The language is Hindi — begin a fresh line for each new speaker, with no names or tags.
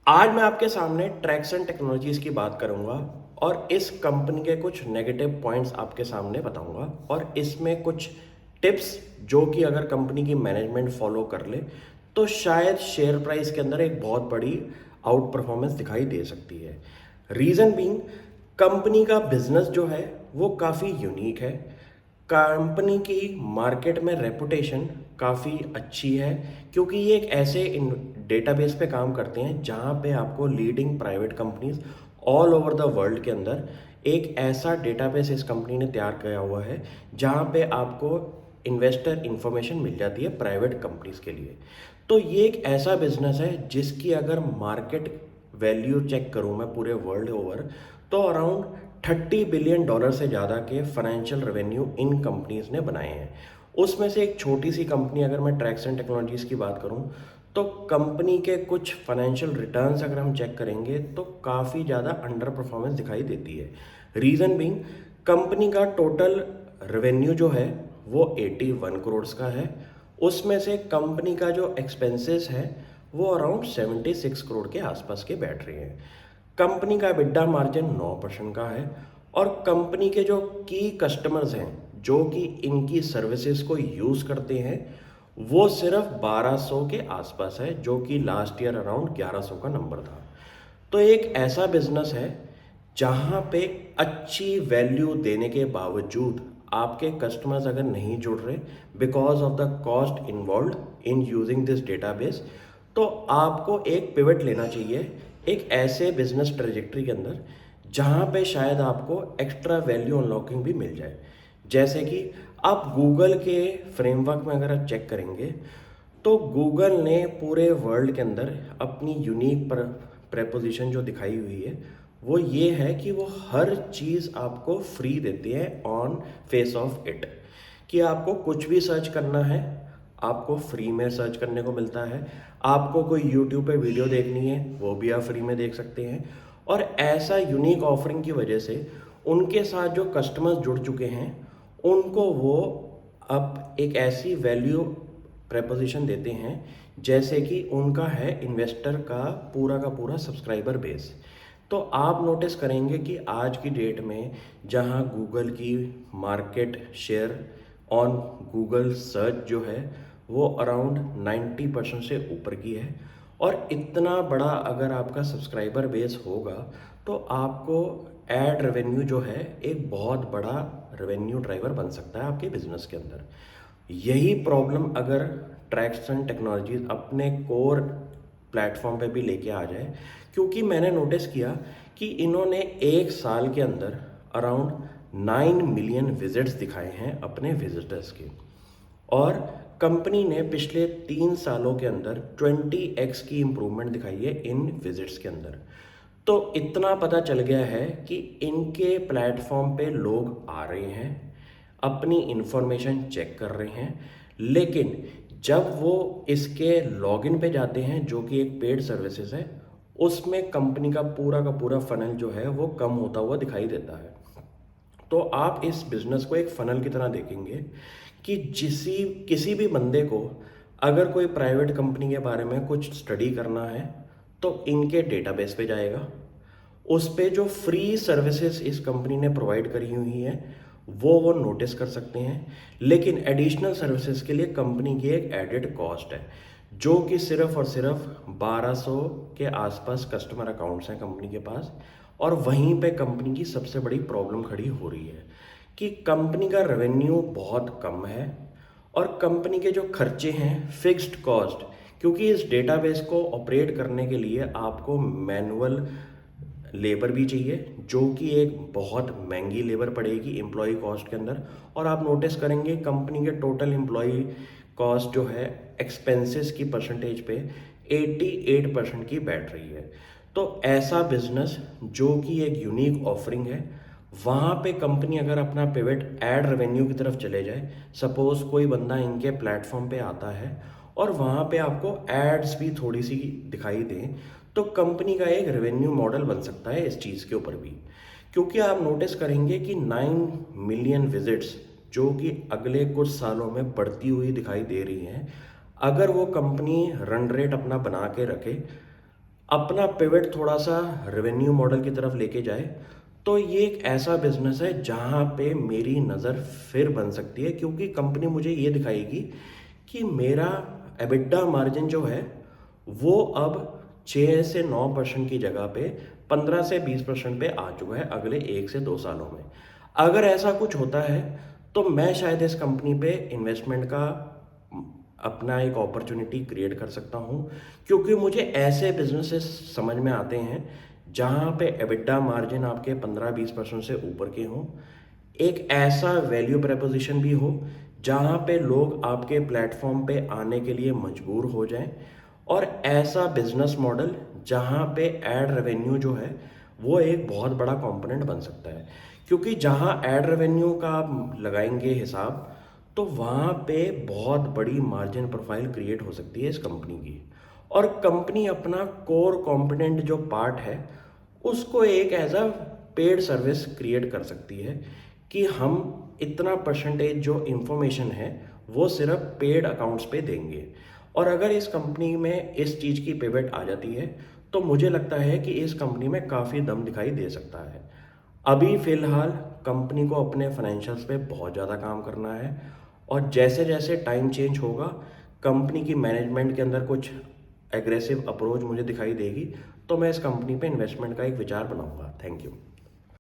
आज मैं आपके सामने ट्रैक्सन टेक्नोलॉजीज की बात करूंगा और इस कंपनी के कुछ नेगेटिव पॉइंट्स आपके सामने बताऊंगा और इसमें कुछ टिप्स जो कि अगर कंपनी की मैनेजमेंट फॉलो कर ले तो शायद शेयर प्राइस के अंदर एक बहुत बड़ी आउट परफॉर्मेंस दिखाई दे सकती है। रीज़न बीइंग, कंपनी का बिजनेस जो है वो काफ़ी यूनिक है। कंपनी की मार्केट में रेपुटेशन काफ़ी अच्छी है क्योंकि ये एक ऐसे डेटाबेस पे काम करते हैं जहाँ पे आपको leading private companies all over the world के अंदर एक ऐसा डेटाबेस इस कंपनी ने तैयार किया हुआ है जहाँ पे आपको इन्वेस्टर इंफॉर्मेशन मिल जाती है प्राइवेट कंपनीज के लिए। तो ये एक ऐसा बिजनेस है जिसकी अगर मार्केट वैल्यू चेक करूँ मैं पूरे वर्ल्ड ओवर तो अराउंड $30 बिलियन से ज़्यादा के फाइनेंशियल रेवेन्यू इन कंपनीज ने बनाए हैं। उसमें से एक छोटी सी कंपनी अगर मैं ट्रैक्सन टेक्नोलॉजीज की बात करूं तो कंपनी के कुछ फाइनेंशियल रिटर्न्स अगर हम चेक करेंगे तो काफ़ी ज़्यादा अंडर परफॉर्मेंस दिखाई देती है। रीज़न बीइंग, कंपनी का टोटल रेवेन्यू जो है वो 81 करोड़ का है। उसमें से कंपनी का जो एक्सपेंसेस है वो अराउंड 76 करोड़ के आसपास के बैठ रहे हैं। कंपनी का EBITDA मार्जिन 9% का है और कंपनी के जो की कस्टमर्स हैं जो कि इनकी सर्विसेज को यूज़ करते हैं वो सिर्फ 1200 के आसपास है, जो कि लास्ट ईयर अराउंड 1100 का नंबर था। तो एक ऐसा बिजनेस है जहाँ पे अच्छी वैल्यू देने के बावजूद आपके कस्टमर्स अगर नहीं जुड़ रहे because of the cost involve in using this database, तो आपको एक पिवट लेना चाहिए एक ऐसे बिजनेस ट्रेजेक्ट्री के अंदर जहाँ पे शायद आपको एक्स्ट्रा वैल्यू अनलॉकिंग भी मिल जाए। जैसे कि आप गूगल के फ्रेमवर्क में अगर आप चेक करेंगे तो गूगल ने पूरे वर्ल्ड के अंदर अपनी यूनिक प्रपोजिशन जो दिखाई हुई है वो ये है कि वो हर चीज़ आपको फ्री देते हैं ऑन फेस ऑफ इट। कि आपको कुछ भी सर्च करना है आपको फ्री में सर्च करने को मिलता है। आपको कोई यूट्यूब पे वीडियो देखनी है वो भी आप फ्री में देख सकते हैं। और ऐसा यूनिक ऑफरिंग की वजह से उनके साथ जो कस्टमर्स जुड़ चुके हैं उनको वो अब एक ऐसी वैल्यू प्रपोजिशन देते हैं जैसे कि उनका है इन्वेस्टर का पूरा सब्सक्राइबर बेस। तो आप नोटिस करेंगे कि आज की डेट में जहां गूगल की market share on Google search जो है वो अराउंड 90% से ऊपर की है और इतना बड़ा अगर आपका सब्सक्राइबर बेस होगा तो आपको एड रेवेन्यू जो है एक बहुत बड़ा रेवेन्यू ड्राइवर बन सकता है आपके बिजनेस के अंदर। यही प्रॉब्लम अगर ट्रैक्सन टेक्नोलॉजीज अपने कोर प्लेटफॉर्म पे भी लेके आ जाए, क्योंकि मैंने नोटिस किया कि इन्होंने एक साल के अंदर अराउंड 9 मिलियन विजिट्स दिखाए हैं अपने विजिटर्स के और कंपनी ने पिछले 3 सालों के अंदर 20x की इम्प्रूवमेंट दिखाई है इन विजिट्स के अंदर। तो इतना पता चल गया है कि इनके प्लेटफॉर्म पे लोग आ रहे हैं अपनी इंफॉर्मेशन चेक कर रहे हैं, लेकिन जब वो इसके लॉगिन पे जाते हैं जो कि एक पेड सर्विसेज है उसमें कंपनी का पूरा फनल जो है वो कम होता हुआ दिखाई देता है। तो आप इस बिजनेस को एक फनल की तरह देखेंगे कि किसी भी बंदे को अगर कोई प्राइवेट कंपनी के बारे में कुछ स्टडी करना है तो इनके डेटाबेस पे जाएगा। उस पे जो फ्री सर्विसेज इस कंपनी ने प्रोवाइड करी हुई है वो नोटिस कर सकते हैं, लेकिन एडिशनल सर्विसेज के लिए कंपनी की एक एडेड कॉस्ट है जो कि सिर्फ और सिर्फ 1200 के आसपास कस्टमर अकाउंट्स हैं कंपनी के पास। और वहीं पे कंपनी की सबसे बड़ी प्रॉब्लम खड़ी हो रही है कि कंपनी का रेवेन्यू बहुत कम है और कंपनी के जो खर्चे हैं फिक्स्ड कॉस्ट, क्योंकि इस डेटाबेस को ऑपरेट करने के लिए आपको मैनुअल लेबर भी चाहिए जो कि एक बहुत महंगी लेबर पड़ेगी एम्प्लॉय कॉस्ट के अंदर। और आप नोटिस करेंगे कंपनी के टोटल एम्प्लॉय कॉस्ट जो है एक्सपेंसेस की परसेंटेज पे 88% की बैठ रही है। तो ऐसा बिजनेस जो कि एक यूनिक ऑफरिंग है वहाँ पे कंपनी अगर अपना पिवट एड रेवेन्यू की तरफ चले जाए, सपोज कोई बंदा इनके प्लेटफॉर्म पे आता है और वहाँ पे आपको एड्स भी थोड़ी सी दिखाई दें तो कंपनी का एक रेवेन्यू मॉडल बन सकता है इस चीज़ के ऊपर भी। क्योंकि आप नोटिस करेंगे कि 9 मिलियन विजिट्स जो कि अगले कुछ सालों में बढ़ती हुई दिखाई दे रही हैं, अगर वो कंपनी रन रेट अपना बना के रखे अपना पिवट थोड़ा सा रेवेन्यू मॉडल की तरफ लेके जाए, तो ये एक ऐसा बिजनेस है जहाँ पे मेरी नज़र फिर बन सकती है, क्योंकि कंपनी मुझे ये दिखाएगी कि मेरा एबिटा मार्जिन जो है वो अब 6 से 9% की जगह पे 15 से 20% पे आ चुका है अगले 1 से 2 सालों में। अगर ऐसा कुछ होता है तो मैं शायद इस कंपनी पे इन्वेस्टमेंट का अपना एक अपॉर्चुनिटी क्रिएट कर सकता हूँ, क्योंकि मुझे ऐसे बिजनेसेस समझ में आते हैं जहाँ पे एबिटा मार्जिन आपके 15-20% से ऊपर के हों, एक ऐसा वैल्यू प्रपोजिशन भी हो जहाँ पे लोग आपके प्लेटफॉर्म पे आने के लिए मजबूर हो जाएं, और ऐसा बिजनेस मॉडल जहाँ पे एड रेवेन्यू जो है वो एक बहुत बड़ा कंपोनेंट बन सकता है। क्योंकि जहाँ एड रेवेन्यू का आप लगाएंगे हिसाब, तो वहाँ पे बहुत बड़ी मार्जिन प्रोफाइल क्रिएट हो सकती है इस कंपनी की, और कंपनी अपना कोर कंपोनेंट जो पार्ट है उसको एक as a paid service create कर सकती है कि हम इतना परसेंटेज जो इंफॉर्मेशन है वो सिर्फ पेड अकाउंट्स पे देंगे। और अगर इस कंपनी में इस चीज़ की पिवट आ जाती है तो मुझे लगता है कि इस कंपनी में काफ़ी दम दिखाई दे सकता है। अभी फ़िलहाल कंपनी को अपने फाइनेंशियल्स पे बहुत ज़्यादा काम करना है, और जैसे जैसे टाइम चेंज होगा कंपनी की मैनेजमेंट के अंदर कुछ एग्रेसिव अप्रोच मुझे दिखाई देगी, तो मैं इस कंपनी पे इन्वेस्टमेंट का एक विचार बनाऊंगा। Thank you.